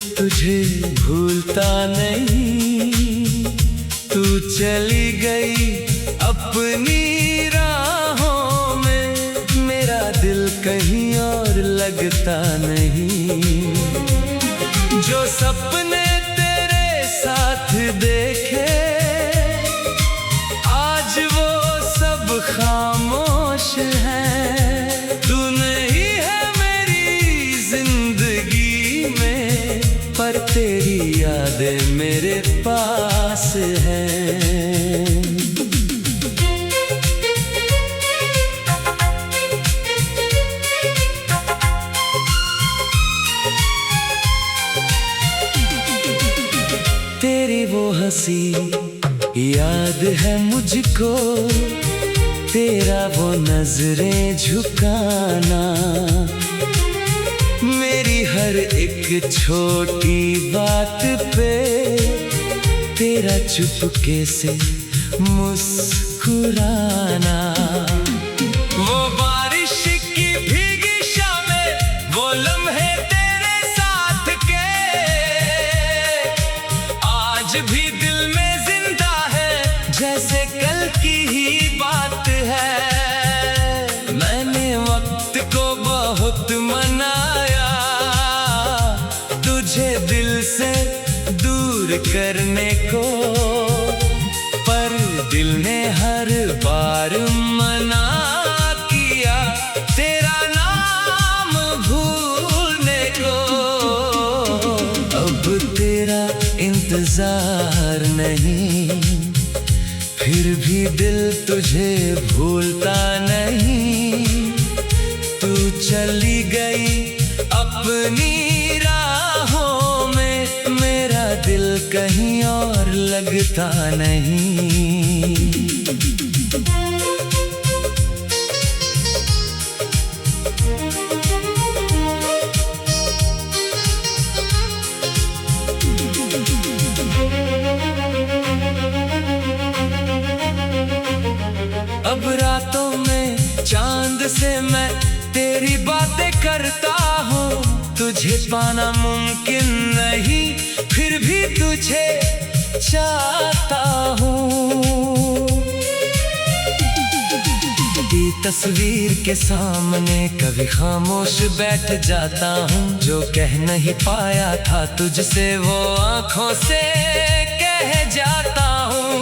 तुझे भूलता नहीं, तू चली गई अपनी राहों में। मेरा दिल कहीं और लगता नहीं। जो सपने तेरे साथ देखे आज वो सब खामोश हैं। तू नहीं है मेरी जिंदगी में, पर तेरी यादें मेरे पास हैं। तेरी वो हंसी याद है मुझको, तेरा वो नजरें झुकाना। मेरी हर एक छोटी बात पे तेरा चुपके से मुस्कुराना। वो बारिश की भीगी शामें, वो लम्हे तेरे साथ के आज भी दिल में जिंदा है, जैसे कल की ही बात है। मैंने वक्त को बहुत मनाया, तुझे दिल से दूर करने को, पर दिल ने हर बार मना किया तेरा नाम भूलने को। अब तेरा इंतजार नहीं, फिर भी दिल तुझे भूलता नहीं। तू चली गई अपनी राहों में, मेरा दिल कहीं और लगता नहीं। अब रातों में चांद से मैं तेरी बातें करता हूँ। तुझे पाना मुमकिन नहीं, फिर भी तुझे चाहता हूँ। तेरी तस्वीर के सामने कभी खामोश बैठ जाता हूँ। जो कह नहीं पाया था तुझसे वो आँखों से कह जाता हूँ।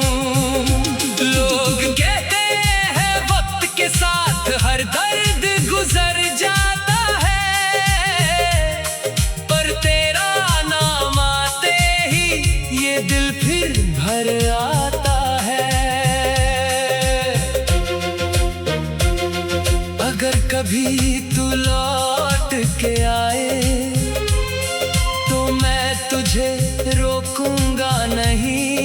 लोग कहते हैं वक्त के साथ हर दर्द गुजर जाता है, पर तेरा नाम आते ही ये दिल फिर भर आता है। अगर कभी तू लौट के आए तो मैं तुझे रोकूंगा नहीं।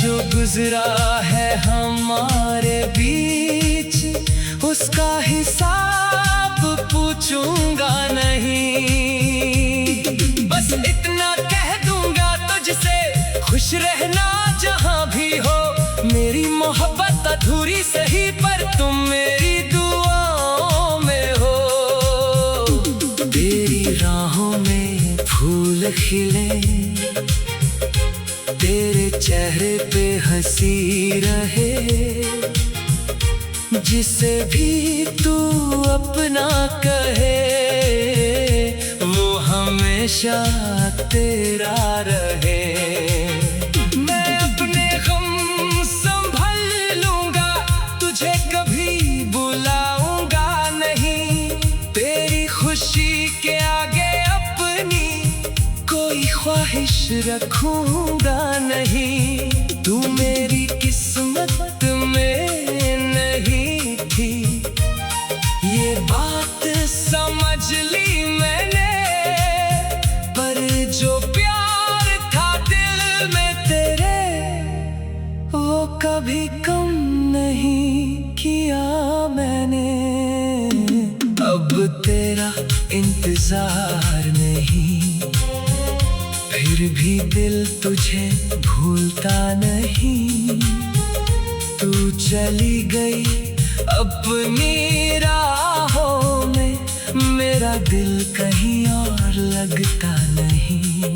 जो गुजरा है हमारे बीच उसका हिसाब पूछूंगा नहीं। बस इतना कह दूंगा तुझसे, खुश रहना जहां भी हो। मेरी मोहब्बत अधूरी सही, पर तुम मेरी दुआओं में हो। तेरी राहों में फूल खिले, तेरे चेहरे पे हंसी रहे। जिसे भी तू अपना कहे वो हमेशा तेरा रहे। मैं अपने गम संभल लूंगा, तुझे कभी बुलाऊंगा नहीं। तेरी खुशी के आगे अपनी कोई ख्वाहिश रखूंगा नहीं। तू मेरी किस्मत में नहीं थी, ये बात समझ ली मैंने। पर जो प्यार था दिल में तेरे, वो कभी कम नहीं किया मैंने। अब तेरा इंतजार नहीं, फिर भी दिल तुझे भूलता नहीं। तू चली गई अपनी राहों में, मेरा मेरा दिल कहीं और लगता नहीं।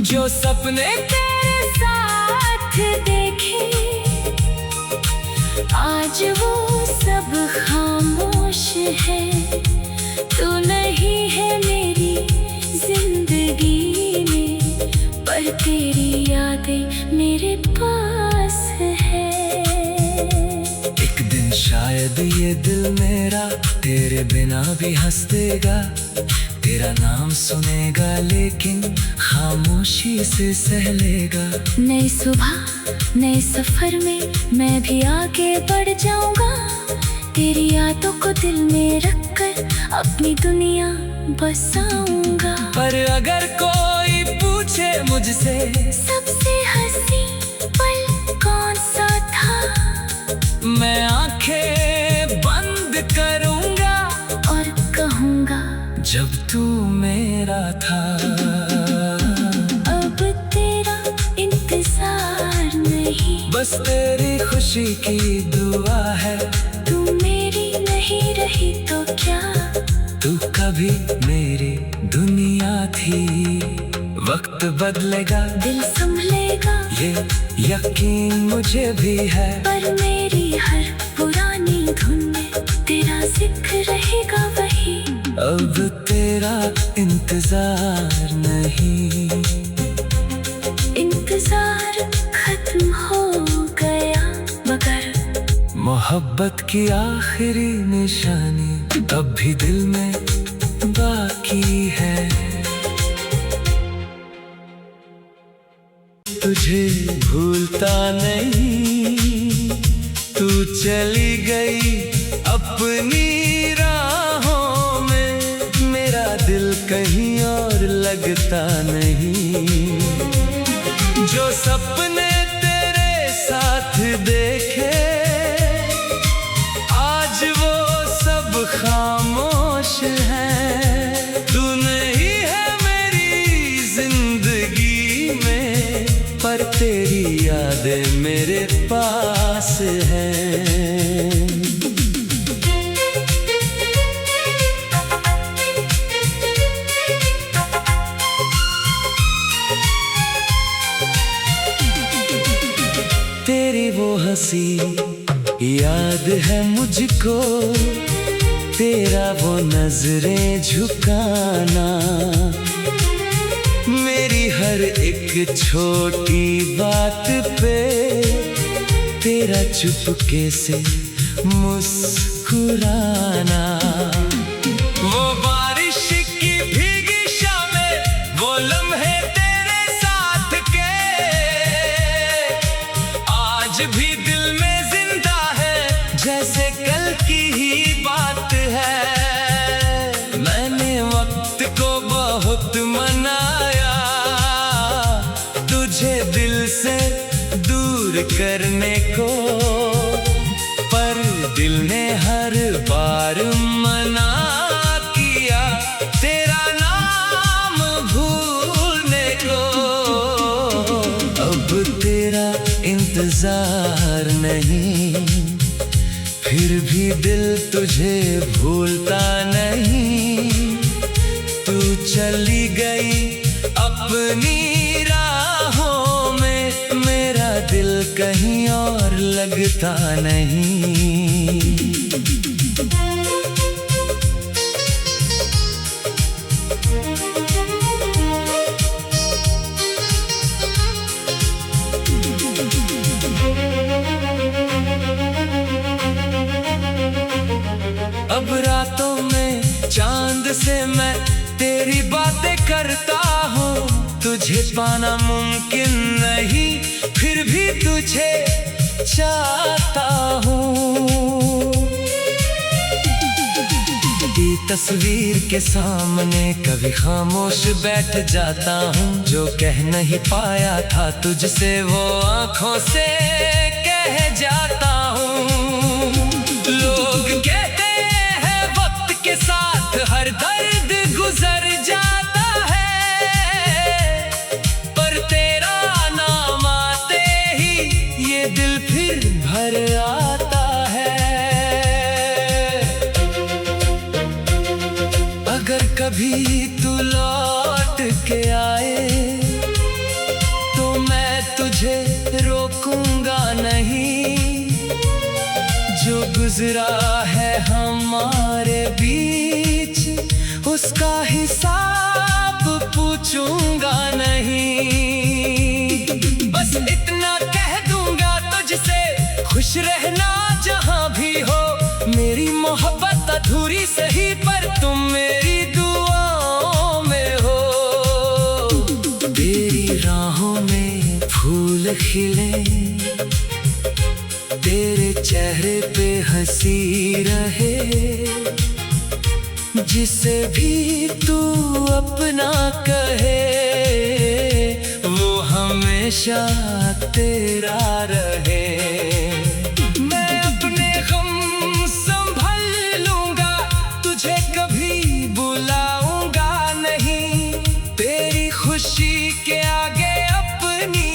जो सपने तेरे साथ देखे आज वो सब खामोश है। तू नहीं है मेरी जिंदगी में, पर तेरी यादें मेरे पास है। एक दिन शायद ये दिल मेरा तेरे बिना भी हंस देगा, तेरा नाम सुनेगा लेकिन खामोशी से सह लेगा। नई सुबह नए सफर में मैं भी आगे बढ़ जाऊंगा, तेरी यादों को दिल में रखकर अपनी दुनिया बसाऊंगा। पर अगर कोई पूछे मुझसे सबसे हंसी पल कौन सा था, मैं आंखें बंद करूंगा और कहूंगा जब तू मेरा था। अब तेरा इंतजार नहीं, बस तेरी खुशी की दुआ है। तू मेरी नहीं रही तो क्या, तू कभी मेरी दुनिया थी। वक्त बदलेगा दिल संभलेगा ये यकीन मुझे भी है, पर मेरी हर पुरानी धुन में तेरा जिक्र रहेगा वही। अब तेरा इंतजार नहीं। इंतजार खत्म हो गया मगर मोहब्बत की आखिरी निशानी अब भी दिल में बाकी है। तुझे भूलता नहीं, तू चली गई अपनी राहों में, मेरा दिल कहीं और लगता नहीं। जो सपने तेरे साथ देखे आज वो सब खामोश हैं। तू नहीं है मेरी जिंदगी में, पर तेरी यादें मेरे पास हैं। तेरी वो हंसी याद है मुझको, तेरा वो नजरें झुकाना, मेरी हर एक छोटी बात पे तेरा चुपके से मुस्कुराना। वो बारिश की भीगी शामें, वो लम्हे तेरे साथ के आज भी दिल में जिंदा है, जैसे कल की ही बात है। मैंने वक्त को बहुत मनाया, तुझे दिल से दूर करने को, पर दिल ने हर बार मना किया तेरा नाम भूलने को। अब तेरा इंतजार नहीं, फिर भी दिल तुझे भूलता नहीं। तू चली गई अपनी राहों में, मेरा दिल कहीं और लगता नहीं। अब रातों में चांद से मैं तेरी बातें करता हूँ, तुझे पाना मुमकिन नहीं, फिर भी तुझे चाहता हूँ। ये तस्वीर के सामने कभी खामोश बैठ जाता हूँ, जो कह नहीं पाया था तुझसे वो आँखों से कह जाता हूँ। लोग कहते हैं वक्त के साथ हर दर्द गुजर जाता है, पर तेरा नाम आते ही ये दिल फिर भर आता है। कभी तू लौट के आए तो मैं तुझे रोकूंगा नहीं। जो गुजरा है हमारे बीच उसका हिसाब पूछूंगा नहीं। बस इतना कह दूंगा तुझसे, खुश रहना जहां भी हो। मेरी मोहब्बत अधूरी सही पर तुम मेरी दुआओं में हो। तेरी राहों में फूल खिले, तेरे चेहरे पे हंसी रहे। जिसे भी तू अपना कहे वो हमेशा तेरा रहे। मैं अपने गम संभल लूंगा, तुझे कभी बुलाऊंगा नहीं। तेरी खुशी के आगे अपनी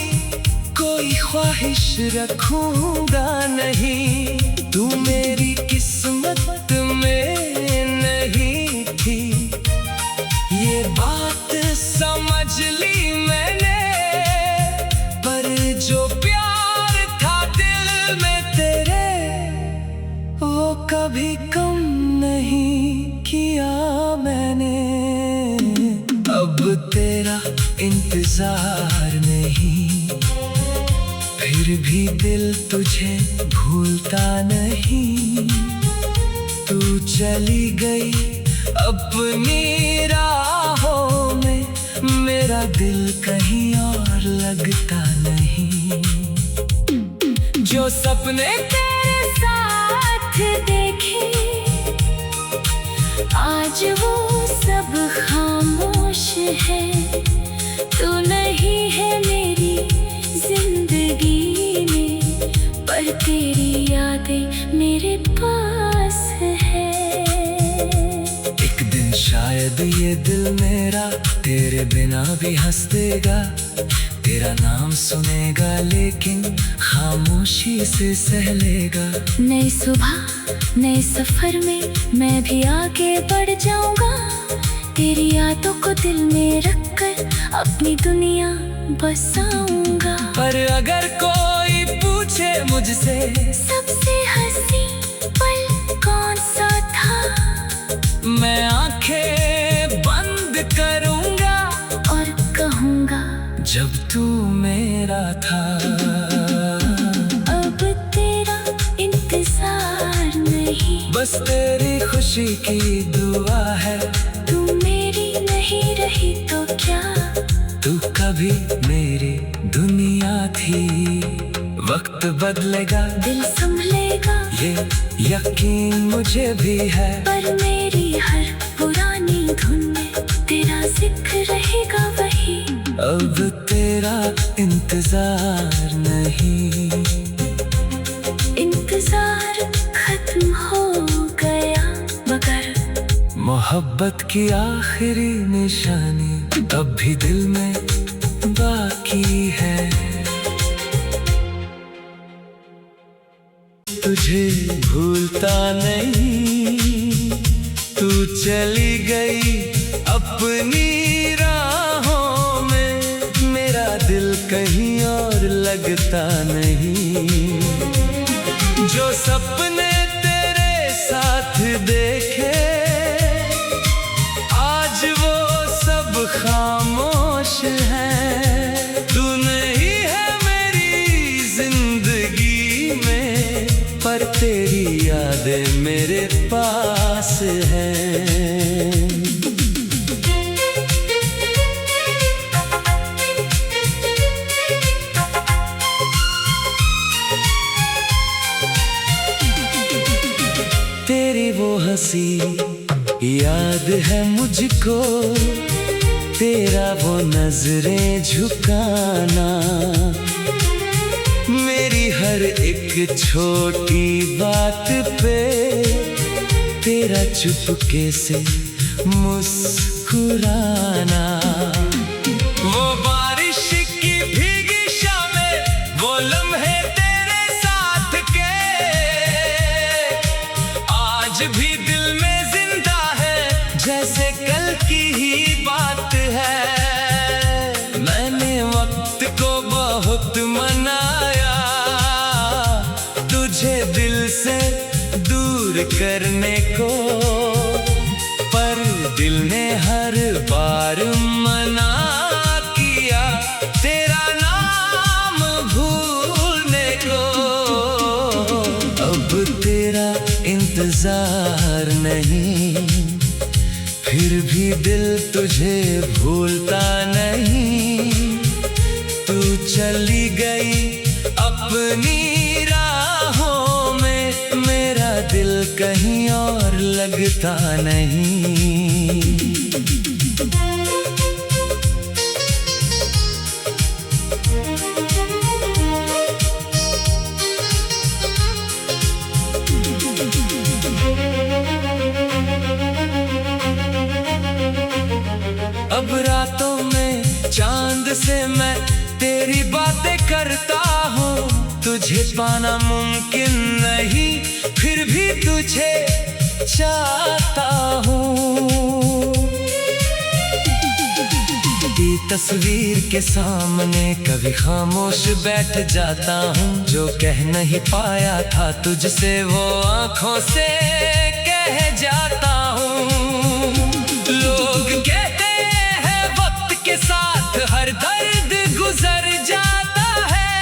कोई ख्वाहिश रखूंगा नहीं। तू मेरी किस्मत में नहीं थी, ये बात समझ ली मैंने। पर जो प्यार था दिल में तेरे, वो कभी कम नहीं किया मैंने। अब तेरा इंतजार नहीं, फिर भी दिल तुझे भूलता नहीं। तू चली गई अपनी राहों में, मेरा दिल कहीं और लगता नहीं। जो सपने तेरे साथ देखे आज वो सब खामोश है। तू नहीं है मेरी जिंदगी में, पर तेरी यादें मेरे पास है। एक दिन शायद ये दिल मेरा तेरे बिना भी हंस देगा। तेरा नाम सुनेगा लेकिन खामोशी से सह लेगा। नई सुबह नए सफर में मैं भी आगे बढ़ जाऊंगा। तेरी यादों को दिल में रखकर अपनी दुनिया बसाऊंगा। पर अगर कोई पूछे मुझसे सबसे हंसी पल कौन सा था, मैं आंखें बंद करूंगा और कहूंगा जब तू मेरा था। अब तेरा इंतजार नहीं, बस तेरी खुशी की दुआ है। तू मेरी नहीं रही तो क्या, तू कभी मेरी दुनिया थी। वक्त बदलेगा दिल संभलेगा ये यकीन मुझे भी है। पर मेरी हर पुरानी धुन में तेरा जिक्र रहेगा वही। अब तेरा इंतजार नहीं, इंतजार खत्म हो गया मगर मोहब्बत की आखिरी निशानी अब भी दिल में बाकी है। तुझे भूलता नहीं, तू चली गई अपनी राहों में। मेरा दिल कहीं और लगता नहीं। जो सपने तेरे साथ देखे आज वो सब खामोश हैं। तू नहीं है मेरी जिंदगी में, पर तेरी यादें मेरे पास हैं। तेरी वो हंसी याद है मुझको, तेरा वो नजरें झुकाना। मेरी हर एक छोटी बात पे तेरा चुपके से मुस्कुराना। वो बारिश की भीगी शामें, वो लम्हे तेरे साथ के आज भी दिल में जिंदा है, जैसे कल की बार मना किया तेरा नाम भूलने को। अब तेरा इंतजार नहीं, फिर भी दिल तुझे भूलता नहीं। तू चली गई अपनी राहों में, मेरा दिल कहीं और लगता नहीं। अब रातों में चांद से मैं तेरी बातें करता हूँ। तुझे पाना मुमकिन नहीं, फिर भी तुझे चाहता हूँ। तेरी तस्वीर के सामने कभी खामोश बैठ जाता हूँ। जो कह नहीं पाया था तुझसे वो आँखों से कह जाता हूँ। लोग कहते हैं वक्त के साथ हर दर्द गुजर जाता है,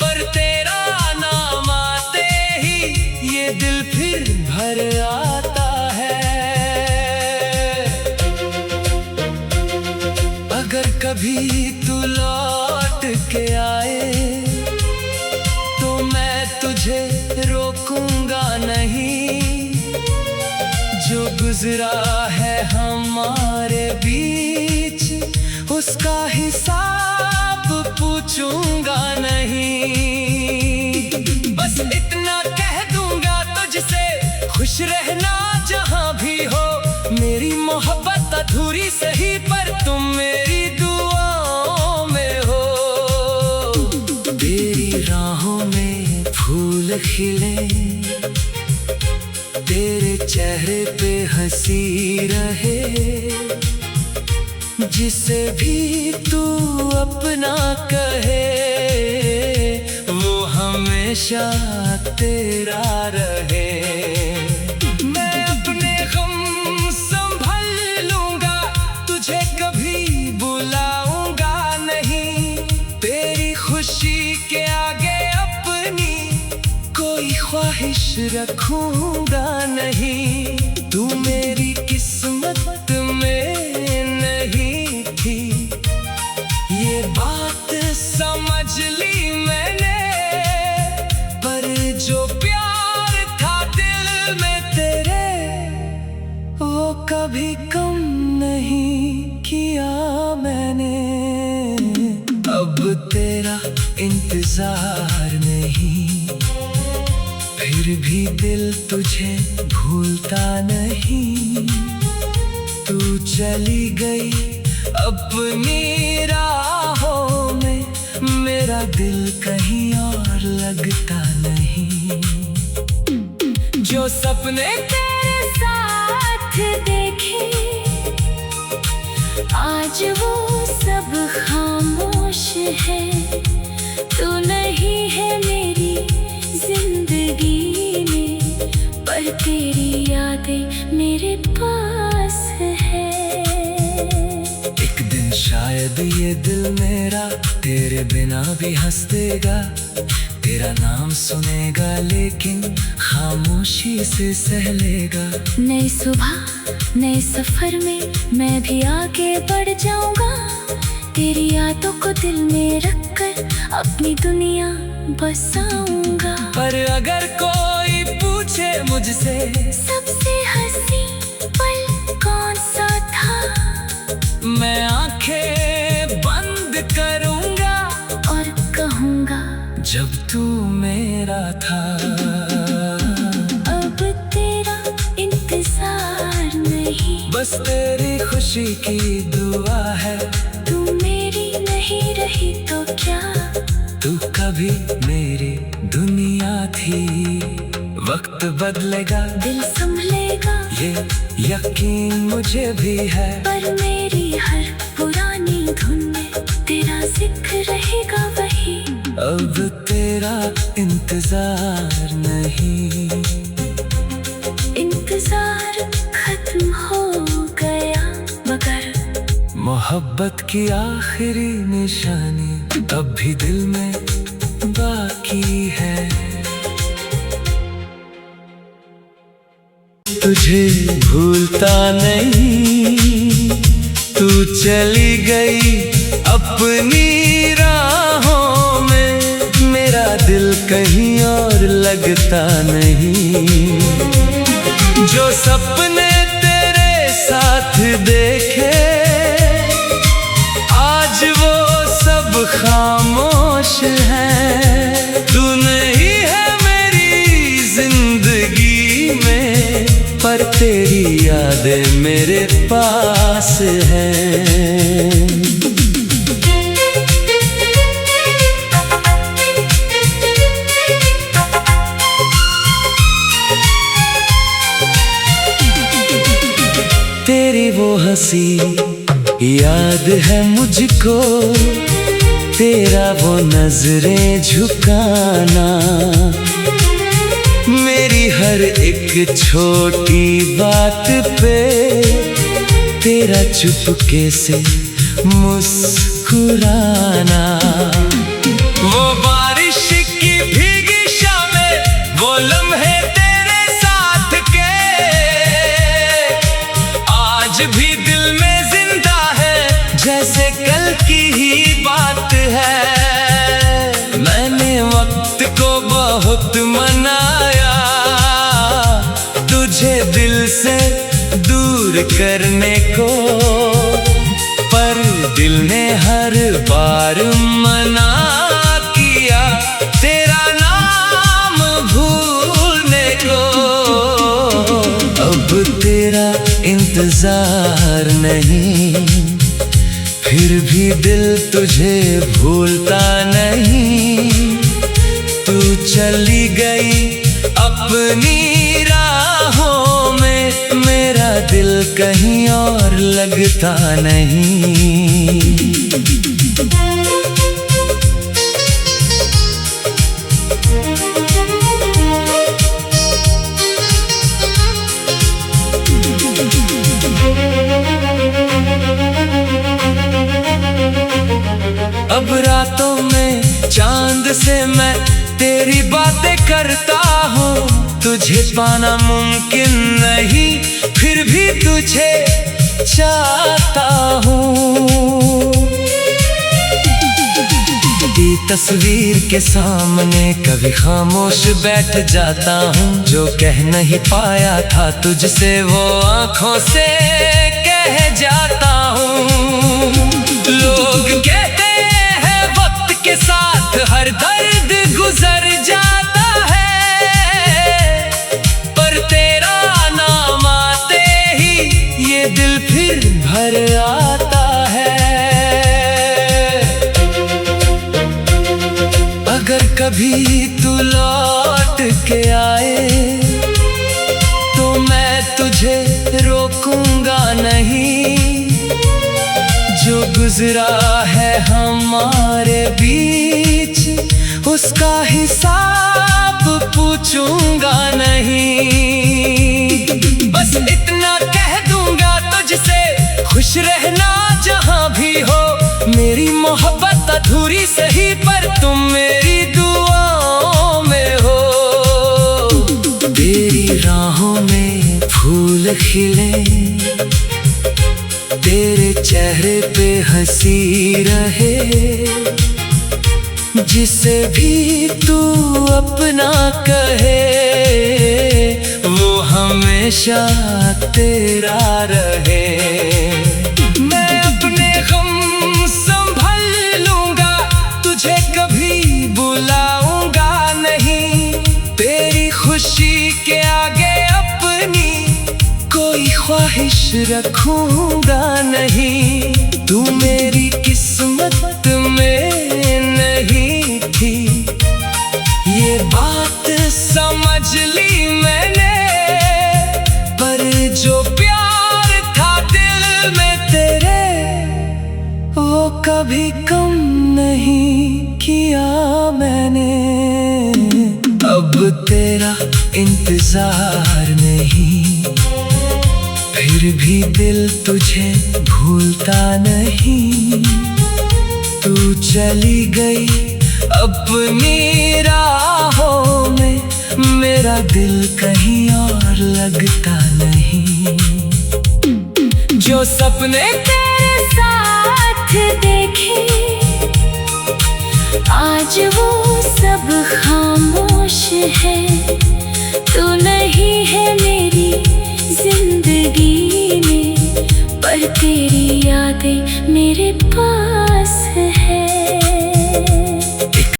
पर तेरा नाम आते ही ये दिल फिर भर आता है। अगर कभी तू लौट के आए तो मैं तुझे रोकूंगा नहीं। जो गुजरा है हमारे बीच उसका हिसाब पूछूंगा नहीं। बस इतना कह दूंगा तुझसे, खुश रहना जहां भी हो। मेरी मोहब्बत अधूरी सही पर तुम मेरी दुआओं में हो। तेरी राहों में फूल खिले, तेरे चेहरे पे हंसी रहे। जिसे भी तू अपना कहे वो हमेशा तेरा रहे। मैं अपने गम संभल लूंगा, तुझे कभी बुलाऊंगा नहीं। तेरी खुशी के आगे अपनी कोई ख्वाहिश रखूंगा नहीं। तू मेरी किस्मत में नहीं थी, ये बात समझ ली मैंने। पर जो प्यार था दिल में तेरे, वो कभी कम नहीं किया मैंने। अब तेरा इंतजार नहीं, फिर भी दिल तुझे भूलता नहीं। तू चली गई अपनी राहों में, मेरा दिल कहीं और लगता नहीं। जो सपने तेरे साथ देखे आज वो सब खामोश है। तू नहीं है मेरी जिंदगी में, पर तेरी यादें मेरे पास है। एक दिन शायद ये दिल मेरा तेरे बिना भी हंस देगा। तेरा नाम सुनेगा लेकिन खामोशी से सह लेगा। नई सुबह नए सफर में मैं भी आगे बढ़ जाऊंगा। तेरी यादों को दिल में रखकर अपनी दुनिया बसाऊंगा। पर अगर कोई पूछे मुझसे सबसे हंसी पल कौन सा था, मैं आंखें बंद करूंगा और कहूंगा जब तू मेरा था। अब तेरा इंतजार नहीं, बस तेरी खुशी की दुआ है। तू मेरी नहीं रही तो क्या, तू कभी मेरी दुनिया थी। वक्त बदलेगा दिल संभलेगा ये यकीन मुझे भी है। पर मेरी हर पुरानी धुन में तेरा जिक्र रहेगा वही। अब तेरा इंतजार नहीं, इंतजार खत्म हो गया। मोहब्बत की आखिरी निशानी अब भी दिल में बाकी है। तुझे भूलता नहीं, तू चली गई अपनी राहों में, मेरा दिल कहीं और लगता नहीं। जो सपने तेरे साथ देखे आज वो सब खामोश हैं। तू नहीं है मेरी जिंदगी में, पर तेरी यादें मेरे पास हैं। तेरी वो हंसी याद है मुझको, तेरा वो नजरें झुकाना, मेरी हर एक छोटी बात पे तेरा चुपके से मुस्कुराना। वो बारिश की भीगी शामें, वो लम्हे तेरे साथ के आज भी दिल में जिंदा है, जैसे कल की ही बात है। मैंने वक्त को बहुत मनाया, तुझे दिल से दूर करने को, पर दिल ने हर बार मना किया तेरा नाम भूलने को। अब तेरा इंतजार नहीं, फिर भी दिल तुझे भूलता नहीं। तू चली गई अपनी राहों में, मेरा दिल कहीं और लगता नहीं। अब रातों में चांद से मैं तेरी बातें करता हूँ, तुझे पाना मुमकिन नहीं, फिर भी तुझे चाहता हूँ। ये तस्वीर के सामने कभी खामोश बैठ जाता हूँ, जो कह नहीं पाया था तुझसे वो आँखों से कह जाता हूँ। लोग कहते हैं वक्त के साथ हर दर्द गुजर जाता है, पर तेरा नाम आते ही ये दिल फिर भर आता है। अगर कभी तू लौट के आए तो मैं तुझे रोकूंगा नहीं, जो गुजरा है हमारे बीच उसका हिसाब पूछूंगा नहीं। बस इतना कह दूंगा तुझसे, खुश रहना जहां भी हो, मेरी मोहब्बत अधूरी सही पर तुम मेरी दुआओं में हो। तेरी राहों में फूल खिले, तेरे चेहरे पे हंसी रहे, जिसे भी तू अपना कहे वो हमेशा तेरा रहे। मैं अपने गम संभल लूंगा, तुझे कभी बुलाऊंगा नहीं, तेरी खुशी के आगे अपनी कोई ख्वाहिश रखूंगा नहीं। तू मेरी किस्मत में नहीं थी, ये बात समझ ली मैंने, पर जो प्यार था दिल में तेरे वो कभी कम नहीं किया मैंने। अब तेरा इंतजार नहीं, फिर भी दिल तुझे भूलता नहीं। तू चली गई अपनी राहों में, मेरा दिल कहीं और लगता नहीं। जो सपने तेरे साथ देखे आज वो सब खामोश है। तू नहीं है मेरी जिंदगी में, पर तेरी यादें मेरे पास है।